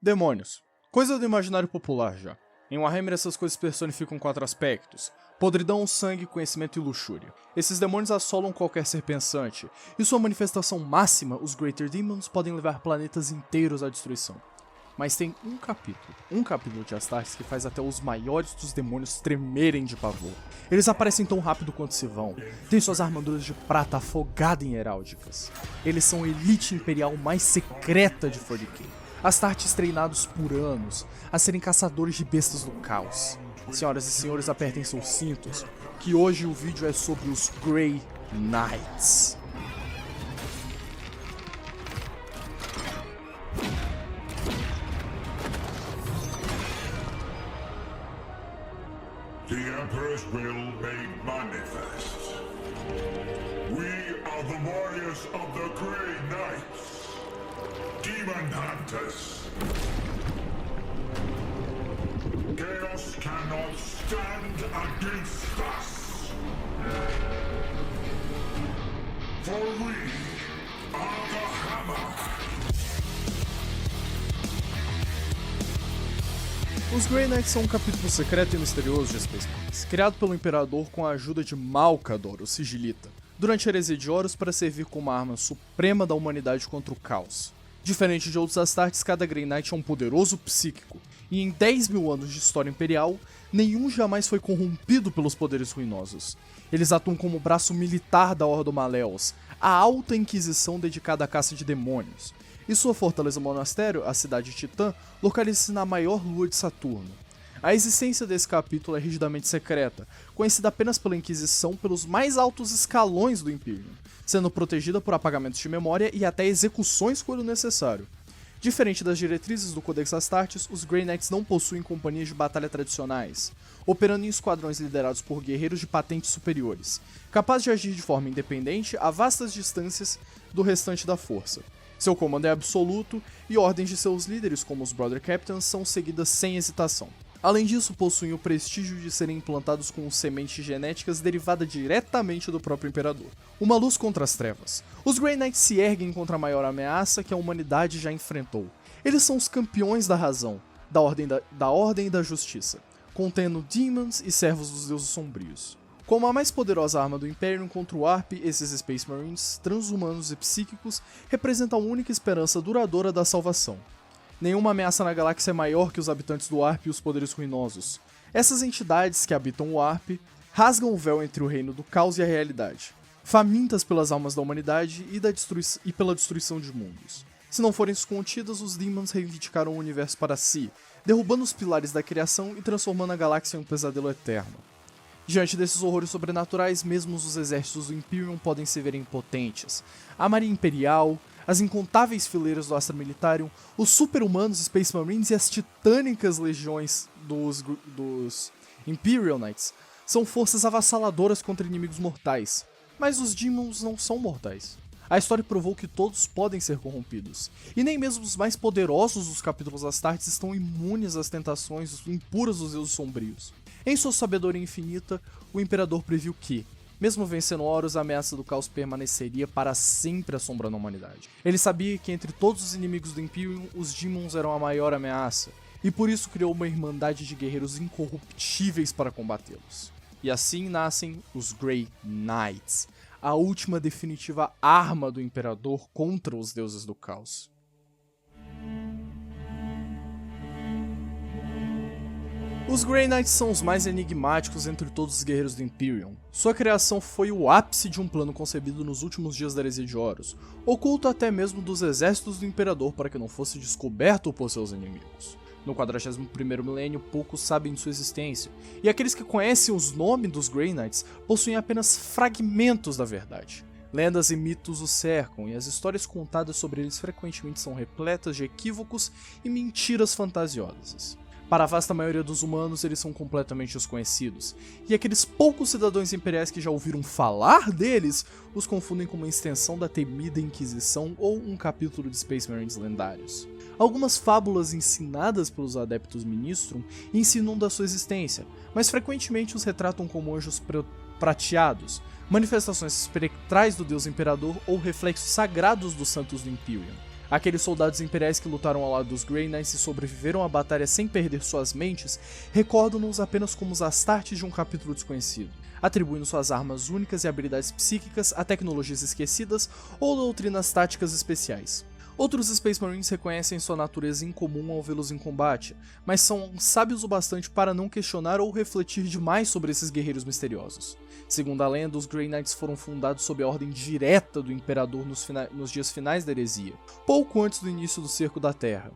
Demônios. Coisa do imaginário popular já. Em Warhammer essas coisas personificam 4 aspectos: podridão, sangue, conhecimento e luxúria. Esses demônios assolam qualquer ser pensante, e sua manifestação máxima, os Greater Demons, podem levar planetas inteiros à destruição. Mas tem um capítulo de Astartes que faz até os maiores dos demônios tremerem de pavor. Eles aparecem tão rápido quanto se vão, têm suas armaduras de prata afogadas em heráldicas. Eles são a elite imperial mais secreta de 40k. Astartes treinados por anos a serem caçadores de bestas do caos. Senhoras e senhores, apertem seus cintos, que hoje o vídeo é sobre os Grey Knights. The Emperor's will made manifest. We are the warriors of the Grey Knights, Demon Hunters. Chaos cannot stand against us. For we are the Hammer. Os Grey Knights são um capítulo secreto e misterioso de Space Marines, criado pelo Imperador com a ajuda de Malcador, o Sigilita, durante a Heresia de Horus para servir como a arma suprema da humanidade contra o caos. Diferente de outros Astartes, cada Grey Knight é um poderoso psíquico, e em 10.000 anos de história imperial, nenhum jamais foi corrompido pelos poderes ruinosos. Eles atuam como o braço militar da Ordo Maleus, a alta inquisição dedicada à caça de demônios. E sua fortaleza monastério, a cidade de Titã, localiza-se na maior lua de Saturno. A existência desse capítulo é rigidamente secreta, conhecida apenas pela Inquisição pelos mais altos escalões do Imperium, sendo protegida por apagamentos de memória e até execuções quando necessário. Diferente das diretrizes do Codex Astartes, os Grey Knights não possuem companhias de batalha tradicionais, operando em esquadrões liderados por guerreiros de patentes superiores, capazes de agir de forma independente a vastas distâncias do restante da força. Seu comando é absoluto e ordens de seus líderes, como os Brother Captains, são seguidas sem hesitação. Além disso, possuem o prestígio de serem implantados com sementes genéticas derivadas diretamente do próprio Imperador. Uma luz contra as trevas. Os Grey Knights se erguem contra a maior ameaça que a humanidade já enfrentou. Eles são os campeões da razão, da ordem e da justiça, contendo demons e servos dos deuses sombrios. Como a mais poderosa arma do Imperium contra o ARP, esses Space Marines, transhumanos e psíquicos, representam a única esperança duradoura da salvação. Nenhuma ameaça na galáxia é maior que os habitantes do ARP e os poderes ruinosos. Essas entidades que habitam o ARP rasgam o véu entre o reino do caos e a realidade, famintas pelas almas da humanidade e pela destruição de mundos. Se não forem contidas, os Demons reivindicaram o universo para si, derrubando os pilares da criação e transformando a galáxia em um pesadelo eterno. Diante desses horrores sobrenaturais, mesmo os exércitos do Imperium podem se ver impotentes. A Marinha Imperial, as incontáveis fileiras do Astra Militarium, os super-humanos Space Marines e as titânicas legiões dos Imperial Knights são forças avassaladoras contra inimigos mortais. Mas os Demons não são mortais. A história provou que todos podem ser corrompidos, e nem mesmo os mais poderosos dos capítulos Astartes estão imunes às tentações impuras dos deuses sombrios. Em sua sabedoria infinita, o Imperador previu que, mesmo vencendo Horus, a ameaça do caos permaneceria para sempre assombrando a humanidade. Ele sabia que entre todos os inimigos do Imperium, os Demons eram a maior ameaça, e por isso criou uma irmandade de guerreiros incorruptíveis para combatê-los. E assim nascem os Grey Knights, a última definitiva arma do Imperador contra os deuses do caos. Os Grey Knights são os mais enigmáticos entre todos os guerreiros do Imperium. Sua criação foi o ápice de um plano concebido nos últimos dias da Heresia de Horus, oculto até mesmo dos exércitos do Imperador para que não fosse descoberto por seus inimigos. No 41º milênio, poucos sabem de sua existência, e aqueles que conhecem os nomes dos Grey Knights possuem apenas fragmentos da verdade. Lendas e mitos os cercam, e as histórias contadas sobre eles frequentemente são repletas de equívocos e mentiras fantasiosas. Para a vasta maioria dos humanos, eles são completamente desconhecidos, e aqueles poucos cidadãos imperiais que já ouviram falar deles os confundem com uma extensão da temida Inquisição ou um capítulo de Space Marines lendários. Algumas fábulas ensinadas pelos adeptos Ministrum ensinam da sua existência, mas frequentemente os retratam como anjos prateados, manifestações espectrais do Deus Imperador ou reflexos sagrados dos santos do Imperium. Aqueles soldados imperiais que lutaram ao lado dos Grey Knights e sobreviveram à batalha sem perder suas mentes, recordam-nos apenas como os Astartes de um capítulo desconhecido, atribuindo suas armas únicas e habilidades psíquicas a tecnologias esquecidas ou doutrinas táticas especiais. Outros Space Marines reconhecem sua natureza incomum ao vê-los em combate, mas são sábios o bastante para não questionar ou refletir demais sobre esses guerreiros misteriosos. Segundo a lenda, os Grey Knights foram fundados sob a ordem direta do Imperador nos dias finais da heresia, pouco antes do início do Cerco da Terra.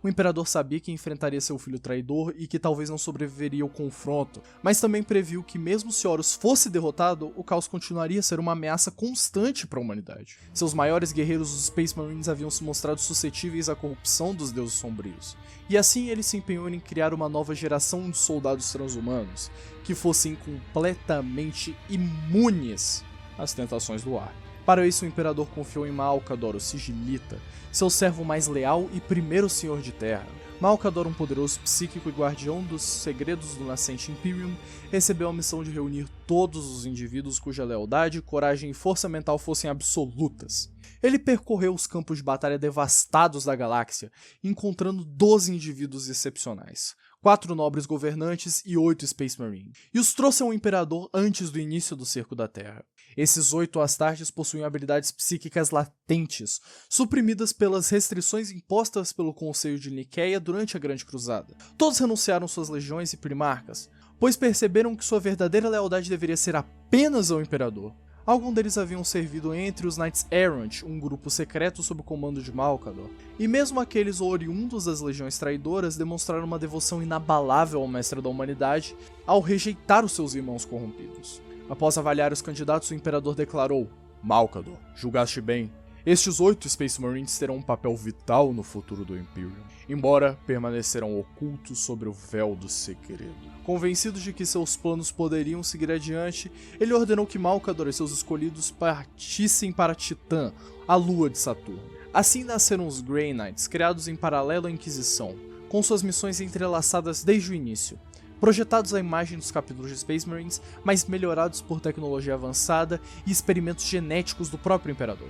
O Imperador sabia que enfrentaria seu filho traidor e que talvez não sobreviveria ao confronto, mas também previu que mesmo se Horus fosse derrotado, o caos continuaria a ser uma ameaça constante para a humanidade. Seus maiores guerreiros, os Space Marines, haviam se mostrado suscetíveis à corrupção dos deuses sombrios, e assim ele se empenhou em criar uma nova geração de soldados transhumanos, que fossem completamente imunes às tentações do ar. Para isso, o Imperador confiou em Malcador, o Sigilita, seu servo mais leal e primeiro Senhor de Terra. Malcador, um poderoso psíquico e guardião dos segredos do nascente Imperium, recebeu a missão de reunir todos os indivíduos cuja lealdade, coragem e força mental fossem absolutas. Ele percorreu os campos de batalha devastados da galáxia, encontrando 12 indivíduos excepcionais, 4 nobres governantes e 8 Space Marines, e os trouxe ao Imperador antes do início do Cerco da Terra. Esses 8 Astartes possuíam habilidades psíquicas latentes, suprimidas pelas restrições impostas pelo Conselho de Niqueia durante a Grande Cruzada. Todos renunciaram suas legiões e primarcas, pois perceberam que sua verdadeira lealdade deveria ser apenas ao Imperador. Alguns deles haviam servido entre os Knights Errant, um grupo secreto sob o comando de Malcador, e mesmo aqueles oriundos das legiões traidoras demonstraram uma devoção inabalável ao Mestre da Humanidade ao rejeitar os seus irmãos corrompidos. Após avaliar os candidatos, o Imperador declarou: Malcador, julgaste bem. Estes 8 Space Marines terão um papel vital no futuro do Imperium, embora permanecerão ocultos sobre o véu do segredo. Convencido de que seus planos poderiam seguir adiante, ele ordenou que Malcador e seus escolhidos partissem para Titã, a lua de Saturno. Assim nasceram os Grey Knights, criados em paralelo à Inquisição, com suas missões entrelaçadas desde o início. Projetados à imagem dos capítulos de Space Marines, mas melhorados por tecnologia avançada e experimentos genéticos do próprio Imperador.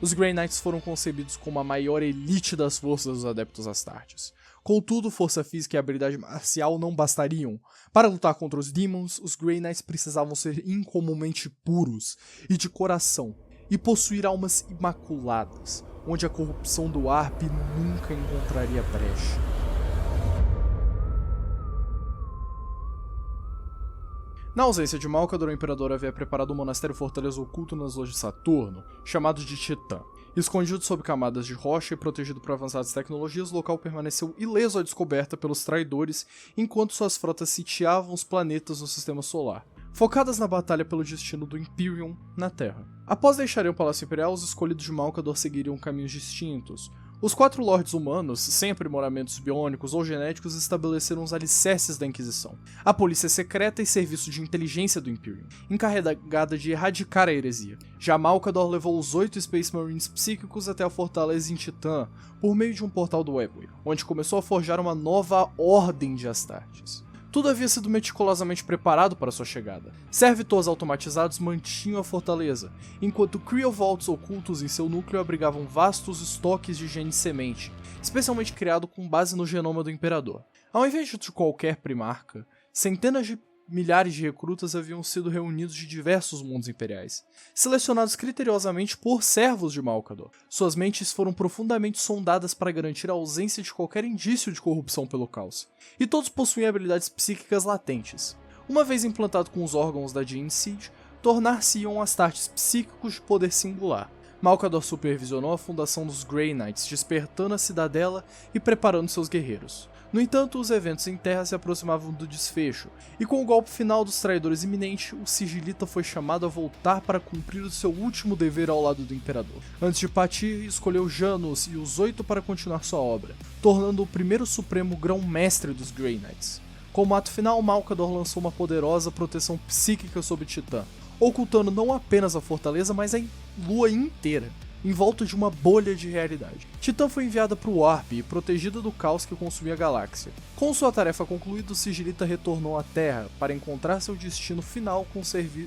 Os Grey Knights foram concebidos como a maior elite das forças dos Adeptos Astartes. Contudo, força física e habilidade marcial não bastariam. Para lutar contra os Demons, os Grey Knights precisavam ser incomumente puros e de coração, e possuir almas imaculadas, onde a corrupção do Arp nunca encontraria brecha. Na ausência de Malcador, o Imperador havia preparado um monastério fortaleza oculto nas lojas de Saturno, chamado de Titã. Escondido sob camadas de rocha e protegido por avançadas tecnologias, o local permaneceu ileso à descoberta pelos traidores enquanto suas frotas sitiavam os planetas no sistema solar, focadas na batalha pelo destino do Imperium na Terra. Após deixarem o Palácio Imperial, os escolhidos de Malcador seguiriam caminhos distintos. Os 4 lords humanos, sem aprimoramentos biônicos ou genéticos, estabeleceram os alicerces da Inquisição, a polícia secreta e serviço de inteligência do Imperium, encarregada de erradicar a heresia. Já Malcador levou os 8 Space Marines psíquicos até a fortaleza em Titã, por meio de um portal do Webway, onde começou a forjar uma nova ordem de Astartes. Tudo havia sido meticulosamente preparado para sua chegada. Servitores automatizados mantinham a fortaleza, enquanto cryovaults ocultos em seu núcleo abrigavam vastos estoques de gene semente, especialmente criado com base no genoma do Imperador. Ao invés de qualquer primarca, centenas de milhares de recrutas haviam sido reunidos de diversos mundos imperiais, selecionados criteriosamente por servos de Malcador. Suas mentes foram profundamente sondadas para garantir a ausência de qualquer indício de corrupção pelo caos, e todos possuíam habilidades psíquicas latentes. Uma vez implantado com os órgãos da Gene Seed, tornar-se-iam Astartes psíquicos de poder singular. Malcador supervisionou a fundação dos Grey Knights, despertando a cidadela e preparando seus guerreiros. No entanto, os eventos em Terra se aproximavam do desfecho, e com o golpe final dos traidores iminente, o Sigilita foi chamado a voltar para cumprir o seu último dever ao lado do Imperador. Antes de partir, escolheu Janus e os 8 para continuar sua obra, tornando o primeiro supremo grão-mestre dos Grey Knights. Como ato final, Malcador lançou uma poderosa proteção psíquica sobre Titã, ocultando não apenas a fortaleza, mas a lua inteira, em volta de uma bolha de realidade. Titã foi enviada para o Arp e protegida do caos que consumia a galáxia. Com sua tarefa concluída, o Sigilita retornou à Terra para encontrar seu destino final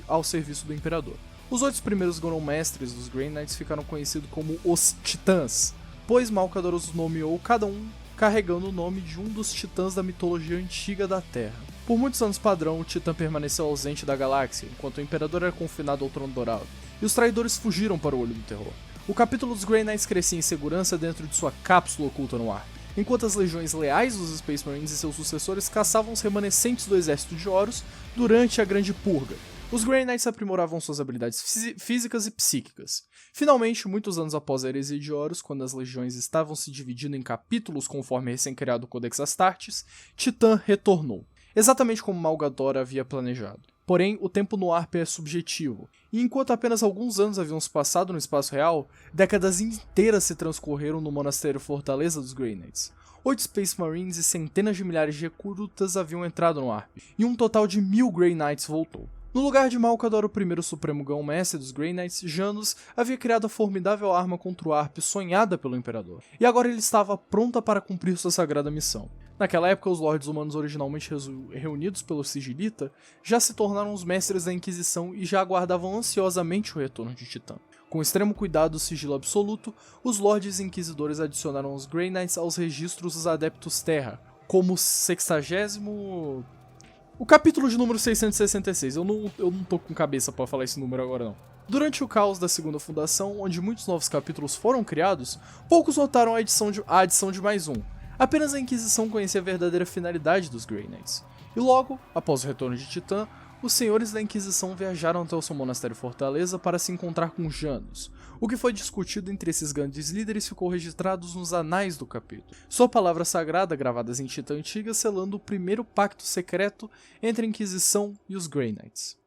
ao serviço do Imperador. Os 8 primeiros grão-mestres dos Grey Knights ficaram conhecidos como os Titãs, Depois Malcador os nomeou cada um carregando o nome de um dos titãs da mitologia antiga da Terra. Por muitos anos padrão, o Titã permaneceu ausente da galáxia, enquanto o Imperador era confinado ao Trono Dourado, e os traidores fugiram para o Olho do Terror. O capítulo dos Grey Knights crescia em segurança dentro de sua cápsula oculta no ar, enquanto as legiões leais dos Space Marines e seus sucessores caçavam os remanescentes do exército de Horus durante a Grande Purga. Os Grey Knights aprimoravam suas habilidades físicas e psíquicas. Finalmente, muitos anos após a heresia de Horus, quando as legiões estavam se dividindo em capítulos conforme recém-criado Codex Astartes, Titã retornou, exatamente como Malgador havia planejado. Porém, o tempo no Arp é subjetivo, e enquanto apenas alguns anos haviam se passado no espaço real, décadas inteiras se transcorreram no monastério Fortaleza dos Grey Knights. 8 Space Marines e centenas de milhares de recrutas haviam entrado no Arp, e um total de 1000 Grey Knights voltou. No lugar de Malcador, o primeiro supremo grão-mestre dos Grey Knights, Janus havia criado a formidável arma contra o Arp sonhada pelo Imperador, e agora ele estava pronta para cumprir sua sagrada missão. Naquela época, os Lordes Humanos originalmente reunidos pelo Sigilita já se tornaram os mestres da Inquisição e já aguardavam ansiosamente o retorno de Titã. Com extremo cuidado e sigilo absoluto, os Lordes Inquisidores adicionaram os Grey Knights aos registros dos Adeptos Terra, como 60º... O capítulo de número 666, eu não tô com cabeça pra falar esse número agora não. Durante o caos da Segunda Fundação, onde muitos novos capítulos foram criados, poucos notaram a adição de mais um. Apenas a Inquisição conhecia a verdadeira finalidade dos Grey Knights. E logo, após o retorno de Titã, os senhores da Inquisição viajaram até o seu monastério Fortaleza para se encontrar com Janus. O que foi discutido entre esses grandes líderes ficou registrado nos anais do capítulo. Sua palavra sagrada, gravadas em Titã antiga, selando o primeiro pacto secreto entre a Inquisição e os Grey Knights.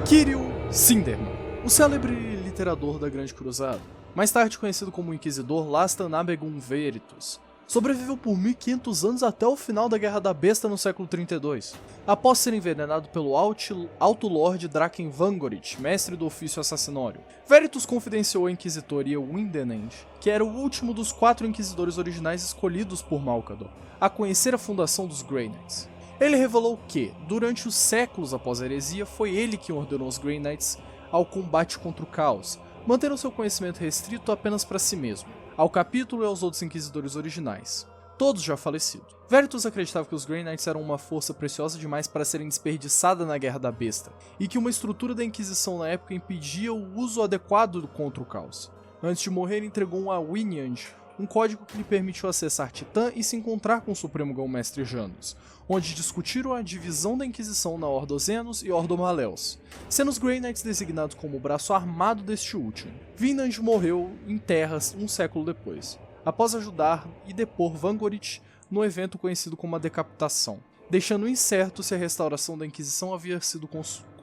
Kirill Sinderman, o célebre literador da Grande Cruzada, mais tarde conhecido como Inquisidor Lastan Abegum Veritus, sobreviveu por 1500 anos até o final da Guerra da Besta no século 32, após ser envenenado pelo Alto Lorde Draken Vangorit, mestre do ofício assassínório. Veritus confidenciou à Inquisitoria Windenend que era o último dos 4 Inquisidores originais escolhidos por Malcador a conhecer a fundação dos Grey Knights. Ele revelou que, durante os séculos após a heresia, foi ele quem ordenou os Grey Knights ao combate contra o caos, mantendo seu conhecimento restrito apenas para si mesmo, ao capítulo e aos outros Inquisidores originais, todos já falecidos. Veritus acreditava que os Grey Knights eram uma força preciosa demais para serem desperdiçada na Guerra da Besta, e que uma estrutura da Inquisição na época impedia o uso adequado contra o caos. Antes de morrer, entregou a Winiand um código que lhe permitiu acessar Titã e se encontrar com o Supremo Grão-Mestre Janus, onde discutiram a divisão da Inquisição na Ordo Xenos e Ordo Maleus, sendo os Grey Knights designados como o braço armado deste último. Vinland morreu em terras um século depois, após ajudar e depor Vangorit no evento conhecido como a Decapitação, deixando incerto se a restauração da Inquisição havia sido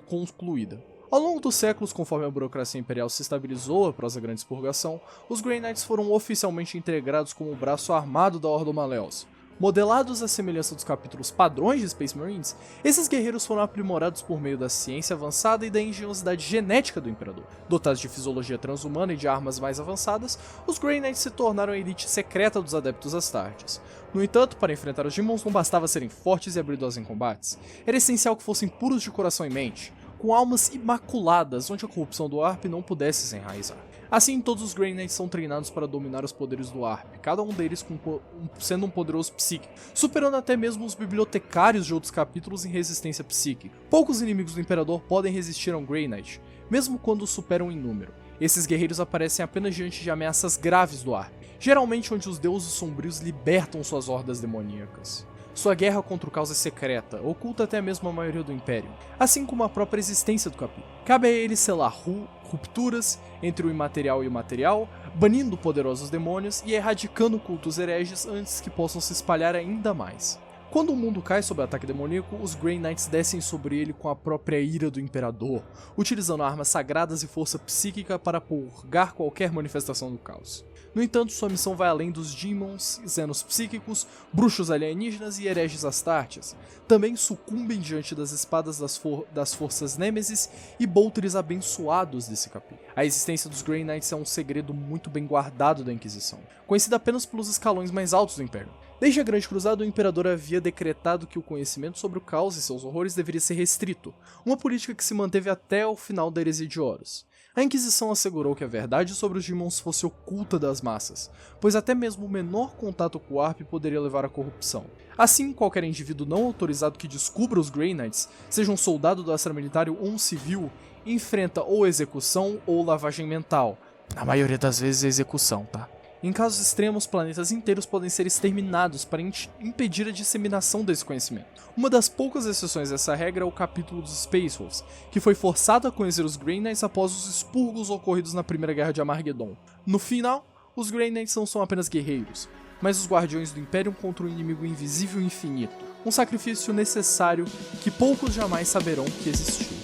concluída. Ao longo dos séculos, conforme a burocracia imperial se estabilizou após a Grande Expurgação, os Grey Knights foram oficialmente integrados como o braço armado da Ordo Maleus. Modelados à semelhança dos capítulos padrões de Space Marines, esses guerreiros foram aprimorados por meio da ciência avançada e da engenhosidade genética do Imperador. Dotados de fisiologia transhumana e de armas mais avançadas, os Grey Knights se tornaram a elite secreta dos Adeptos Astartes. No entanto, para enfrentar os Demons não bastava serem fortes e habilidosos em combates, era essencial que fossem puros de coração e mente, com almas imaculadas onde a corrupção do Arp não pudesse se enraizar. Assim, todos os Grey Knights são treinados para dominar os poderes do Arp, cada um deles sendo um poderoso psíquico, superando até mesmo os bibliotecários de outros capítulos em resistência psíquica. Poucos inimigos do Imperador podem resistir a um Grey Knight, mesmo quando os superam em número. Esses guerreiros aparecem apenas diante de ameaças graves do Arp, geralmente onde os deuses sombrios libertam suas hordas demoníacas. Sua guerra contra o caos é secreta, oculta até mesmo a maioria do Império, assim como a própria existência do capítulo. Cabe a ele selar rupturas entre o imaterial e o material, banindo poderosos demônios e erradicando cultos hereges antes que possam se espalhar ainda mais. Quando o mundo cai sob ataque demoníaco, os Grey Knights descem sobre ele com a própria ira do Imperador, utilizando armas sagradas e força psíquica para purgar qualquer manifestação do caos. No entanto, sua missão vai além dos Demons, Xenos psíquicos, bruxos alienígenas e hereges astartes. Também sucumbem diante das espadas das forças Nêmesis e Boltres abençoados desse capítulo. A existência dos Grey Knights é um segredo muito bem guardado da Inquisição, conhecida apenas pelos escalões mais altos do Império. Desde a Grande Cruzada, o Imperador havia decretado que o conhecimento sobre o caos e seus horrores deveria ser restrito, uma política que se manteve até o final da Heresia de Horus. A Inquisição assegurou que a verdade sobre os Demons fosse oculta das massas, pois até mesmo o menor contato com o ARP poderia levar à corrupção. Assim, qualquer indivíduo não autorizado que descubra os Grey Knights, seja um soldado do extra-militário ou um civil, enfrenta ou execução ou lavagem mental. Na maioria das vezes execução, tá? Em casos extremos, planetas inteiros podem ser exterminados para impedir a disseminação desse conhecimento. Uma das poucas exceções dessa regra é o capítulo dos Space Wolves, que foi forçado a conhecer os Grey Knights após os expurgos ocorridos na Primeira Guerra de Armageddon. No final, os Grey Knights não são apenas guerreiros, mas os guardiões do Império contra um inimigo invisível e infinito, um sacrifício necessário que poucos jamais saberão que existiu.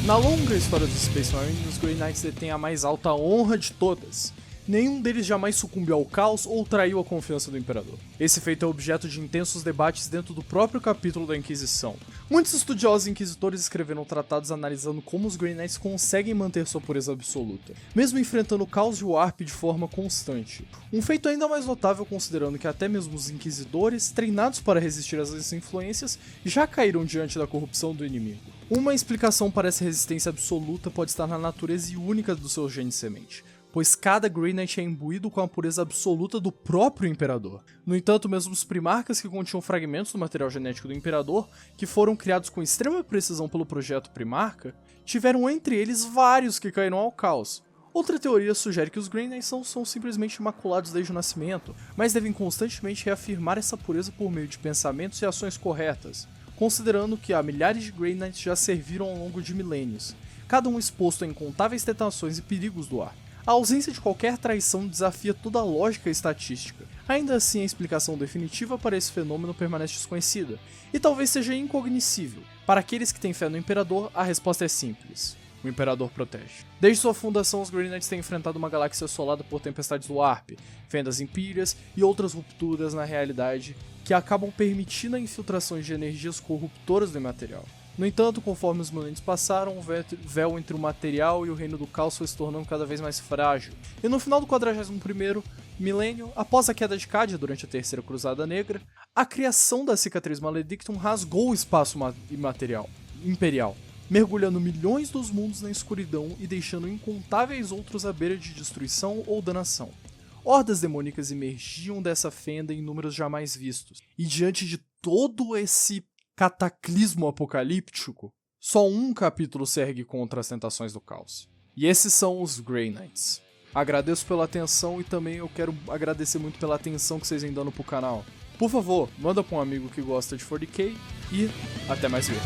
Na longa história dos Space Marines, os Grey Knights detêm a mais alta honra de todas. Nenhum deles jamais sucumbiu ao caos ou traiu a confiança do Imperador. Esse feito é objeto de intensos debates dentro do próprio capítulo da Inquisição. Muitos estudiosos e inquisitores escreveram tratados analisando como os Grey Knights conseguem manter sua pureza absoluta, mesmo enfrentando o caos e o ARP de forma constante. Um feito ainda mais notável considerando que até mesmo os inquisidores, treinados para resistir às influências, já caíram diante da corrupção do inimigo. Uma explicação para essa resistência absoluta pode estar na natureza e única do seu gene semente, pois cada Grey Knight é imbuído com a pureza absoluta do próprio Imperador. No entanto, mesmo os primarcas que continham fragmentos do material genético do Imperador, que foram criados com extrema precisão pelo projeto Primarca, tiveram entre eles vários que caíram ao caos. Outra teoria sugere que os Grey Knights são simplesmente imaculados desde o nascimento, mas devem constantemente reafirmar essa pureza por meio de pensamentos e ações corretas, considerando que há milhares de Grey Knights já serviram ao longo de milênios, cada um exposto a incontáveis tentações e perigos do ar. A ausência de qualquer traição desafia toda a lógica e estatística. Ainda assim, a explicação definitiva para esse fenômeno permanece desconhecida, e talvez seja incognoscível. Para aqueles que têm fé no Imperador, a resposta é simples: o Imperador protege. Desde sua fundação, os Grey Knights têm enfrentado uma galáxia assolada por tempestades do ARP, fendas impérias e outras rupturas na realidade que acabam permitindo a infiltração de energias corruptoras do imaterial. No entanto, conforme os milênios passaram, o véu entre o material e o reino do caos foi se tornando cada vez mais frágil. E no final do 41º milênio, após a queda de Cadia durante a Terceira Cruzada Negra, a criação da Cicatriz Maledictum rasgou o espaço imperial, mergulhando milhões dos mundos na escuridão e deixando incontáveis outros à beira de destruição ou danação. Hordas demônicas emergiam dessa fenda em números jamais vistos, e diante de todo esse cataclismo apocalíptico, só um capítulo se ergue contra as tentações do caos. E esses são os Grey Knights. Agradeço pela atenção e também eu quero agradecer muito pela atenção que vocês vêm dando pro canal. Por favor, manda pra um amigo que gosta de 40k e até mais ver.